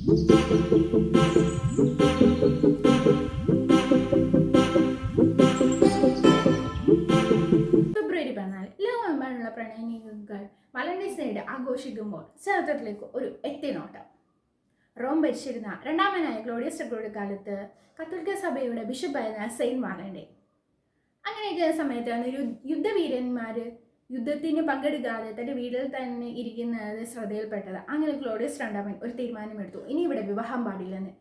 ഫെബ്രുവരി 14 ലോകമെമ്പാടുമുള്ള പ്രണയിനികൾ Valentine's day ആഘോഷിക്കുമ്പോൾ ചരിത്രത്തിലേക്ക് ഒരു എത്തിനോട്ടം. റോം ഭരിച്ചിരുന്ന രണ്ടാമനായ ക്ലോഡിയസ് ടെക്രോയുടെ കാലത്ത് കത്തോലിക്ക സഭയുടെ ബിഷപ്പായിരുന്ന സെയിന്റ് വാലന്റൈൻ. അങ്ങനെയൊക്കെ സമയത്താണ് യുദ്ധവീരന്മാർ യുദ്ധത്തിന് പങ്കെടുക്കാതെ തൻ്റെ വീട്ടിൽ തന്നെ ഇരിക്കുന്നത് ശ്രദ്ധയിൽപ്പെട്ടത്. അങ്ങനെ ക്ലോഡിയസ് രണ്ടാമൻ ഒരു തീരുമാനമെടുത്തു, ഇനി ഇവിടെ വിവാഹം പാടില്ലെന്ന്.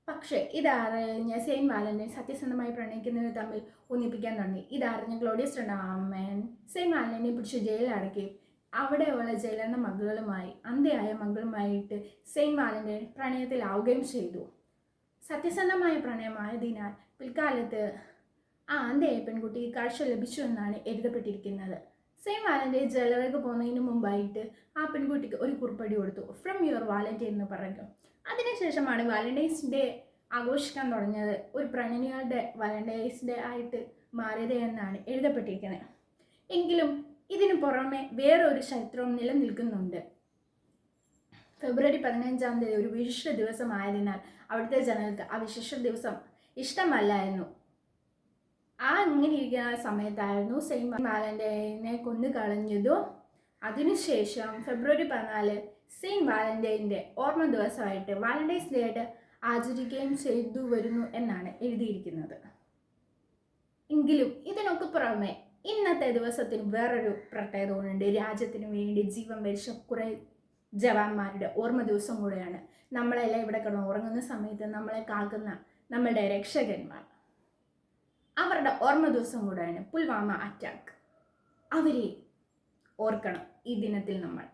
പക്ഷേ ഇതറിഞ്ഞ സെയിന്റ് വാലന്റൈൻ സത്യസന്ധമായി പ്രണയിക്കുന്നവർ തമ്മിൽ ഒന്നിപ്പിക്കാൻ തുടങ്ങി. ഇതറിഞ്ഞ ക്ലോഡിയസ് രണ്ടാമൻ സെയിന്റ് വാലന്റൈനെ പിടിച്ച് ജയിലിൽ അടയ്ക്കുകയും അവിടെയുള്ള ജയിലിന്റെ മകളുമായി അന്ധയായ മകളുമായിട്ട് സെയിന്റ് വാലന്റൈൻ പ്രണയത്തിലാവുകയും ചെയ്തു. സത്യസന്ധമായ പ്രണയമായതിനാൽ പിൽക്കാലത്ത് ആ അന്ധയായ പെൺകുട്ടിക്ക് കാഴ്ച ലഭിച്ചു എന്നാണ് എഴുതപ്പെട്ടിരിക്കുന്നത്. സെയിന്റ് വാലന്റൈൻ ജയിലിലേക്ക് പോകുന്നതിന് മുമ്പായിട്ട് ആ പെൺകുട്ടിക്ക് ഒരു കുറിപ്പടി കൊടുത്തു, ഫ്രം യുവർ വാലന്റൈൻ എന്ന് പറഞ്ഞു. അതിനുശേഷമാണ് വാലന്റൈൻസ് ഡേ ആഘോഷിക്കാൻ തുടങ്ങിയത്. ഒരു പ്രണയിനികളുടെ വാലന്റൈൻസ് ഡേ ആയിട്ട് മാറിയത് എന്നാണ് എഴുതപ്പെട്ടിരിക്കുന്നത്. എങ്കിലും ഇതിനു പുറമെ വേറൊരു ചരിത്രവും നിലനിൽക്കുന്നുണ്ട്. ഫെബ്രുവരി 15 ഒരു വിശിഷ്ട ദിവസമായതിനാൽ അവിടുത്തെ ജനങ്ങൾക്ക് ആ വിശിഷ്ട ദിവസം ഇഷ്ടമല്ലായിരുന്നു. അങ്ങനെ ഇരിക്കുന്ന സമയത്തായിരുന്നു സെയിന്റ് വാലന്റൈനെ കൊന്നു കളഞ്ഞതും. അതിനുശേഷം ഫെബ്രുവരി 14 സെയിന്റ് വാലന്റൈൻ്റെ ഓർമ്മ ദിവസമായിട്ട് വാലന്റൈൻസ് ഡേ ആയിട്ട് ആചരിക്കുകയും ചെയ്തു വരുന്നു എന്നാണ് എഴുതിയിരിക്കുന്നത്. എങ്കിലും ഇതിനൊക്കെ പുറമെ ഇന്നത്തെ ദിവസത്തിന് വേറൊരു പ്രത്യേകതയുണ്ട്. രാജ്യത്തിന് വേണ്ടി ജീവൻ മരിച്ച കുറേ ജവാന്മാരുടെ ഓർമ്മ ദിവസം കൂടെയാണ്. നമ്മളെല്ലാം ഇവിടെ കിടന്ന് ഉറങ്ങുന്ന സമയത്ത് നമ്മളെ കാക്കുന്ന നമ്മളുടെ രക്ഷകന്മാർ, അവരുടെ ഓർമ്മ ദിവസം കൂടെയാണ് പുൽവാമ അറ്റാക്ക്. അവരെ ഓർക്കണം ഈ ദിനത്തിൽ നമ്മൾ.